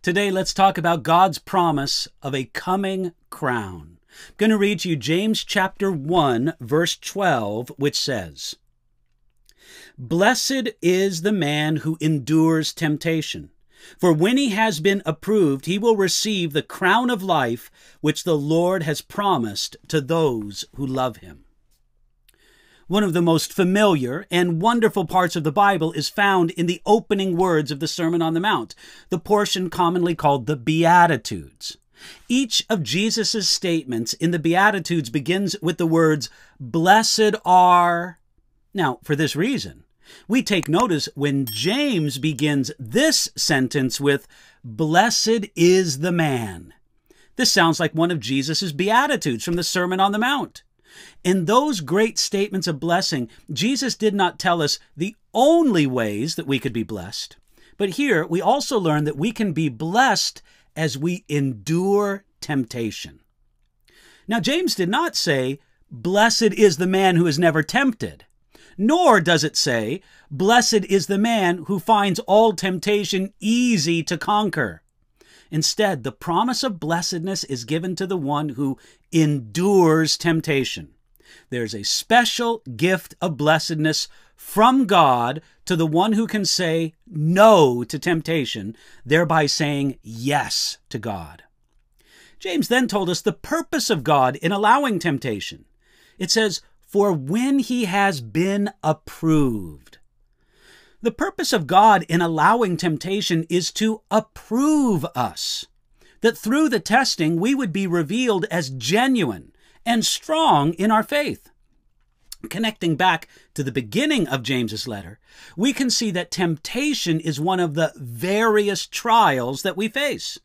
Today, let's talk about God's promise of a coming crown. I'm going to read to you James chapter 1, verse 12, which says, "Blessed is the man who endures temptation, for when he has been approved, he will receive the crown of life which the Lord has promised to those who love him." One of the most familiar and wonderful parts of the Bible is found in the opening words of the Sermon on the Mount, the portion commonly called the Beatitudes. Each of Jesus' statements in the Beatitudes begins with the words, "Blessed are." Now, for this reason, we take notice when James begins this sentence with, "Blessed is the man." This sounds like one of Jesus' Beatitudes from the Sermon on the Mount. In those great statements of blessing, Jesus did not tell us the only ways that we could be blessed. But here we also learn that we can be blessed as we endure temptation. Now, James did not say, "Blessed is the man who is never tempted," nor does it say, "Blessed is the man who finds all temptation easy to conquer." Instead, the promise of blessedness is given to the one who endures temptation. There's a special gift of blessedness from God to the one who can say no to temptation, thereby saying yes to God. James then told us the purpose of God in allowing temptation. It says, "For when he has been approved." The purpose of God in allowing temptation is to approve us, that through the testing we would be revealed as genuine and strong in our faith. Connecting back to the beginning of James's letter, we can see that temptation is one of the various trials that we face.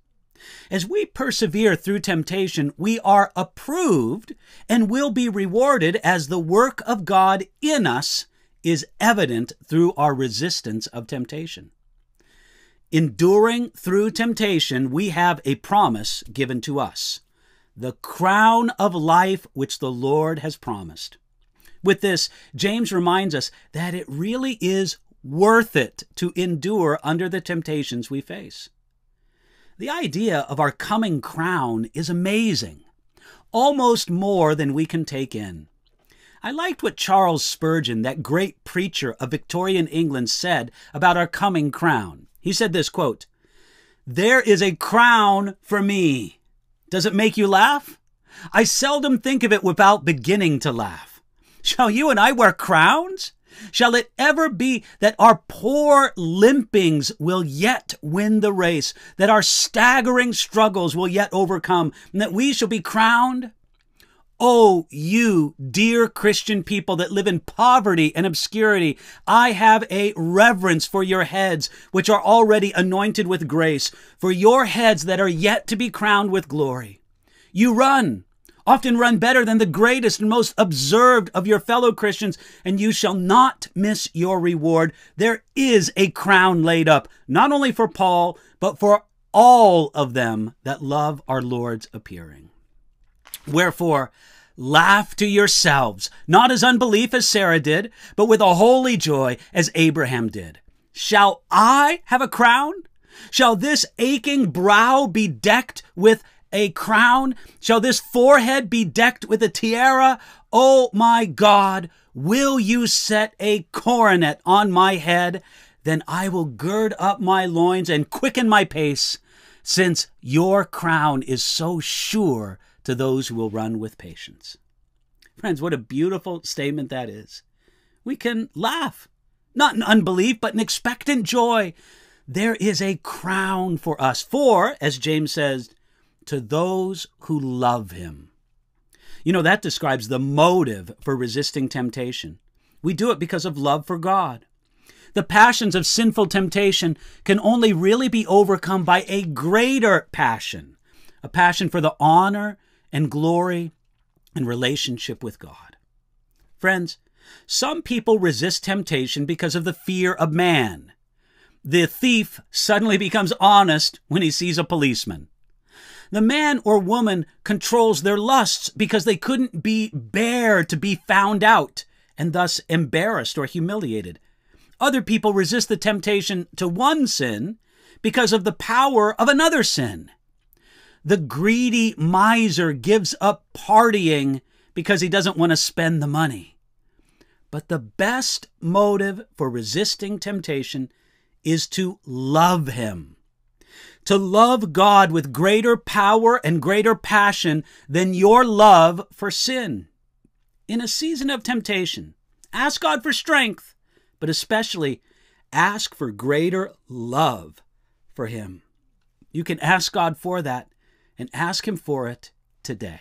As we persevere through temptation, we are approved and will be rewarded as the work of God in us is evident through our resistance of temptation. Enduring through temptation, we have a promise given to us, the crown of life which the Lord has promised. With this, James reminds us that it really is worth it to endure under the temptations we face. The idea of our coming crown is amazing, almost more than we can take in. I liked what Charles Spurgeon, that great preacher of Victorian England, said about our coming crown. He said this, quote, "There is a crown for me. Does it make you laugh? I seldom think of it without beginning to laugh. Shall you and I wear crowns? Shall it ever be that our poor limpings will yet win the race, that our staggering struggles will yet overcome, and that we shall be crowned? Oh, you dear Christian people that live in poverty and obscurity, I have a reverence for your heads, which are already anointed with grace, for your heads that are yet to be crowned with glory. You run, often run better than the greatest and most observed of your fellow Christians, and you shall not miss your reward. There is a crown laid up, not only for Paul, but for all of them that love our Lord's appearing. Wherefore, laugh to yourselves, not as unbelief as Sarah did, but with a holy joy as Abraham did. Shall I have a crown? Shall this aching brow be decked with a crown? Shall this forehead be decked with a tiara? Oh my God, will you set a coronet on my head? Then I will gird up my loins and quicken my pace, since your crown is so sure to those who will run with patience. Friends, what a beautiful statement that is. We can laugh, not in unbelief, but in expectant joy. There is a crown for us, for, as James says, to those who love him. You know, that describes the motive for resisting temptation. We do it because of love for God. The passions of sinful temptation can only really be overcome by a greater passion, a passion for the honor and glory and relationship with God. Friends, some people resist temptation because of the fear of man. The thief suddenly becomes honest when he sees a policeman. The man or woman controls their lusts because they couldn't bear to be found out and thus embarrassed or humiliated. Other people resist the temptation to one sin because of the power of another sin. The greedy miser gives up partying because he doesn't want to spend the money. But the best motive for resisting temptation is to love Him. To love God with greater power and greater passion than your love for sin. In a season of temptation, ask God for strength, but especially ask for greater love for Him. You can ask God for that and ask Him for it today.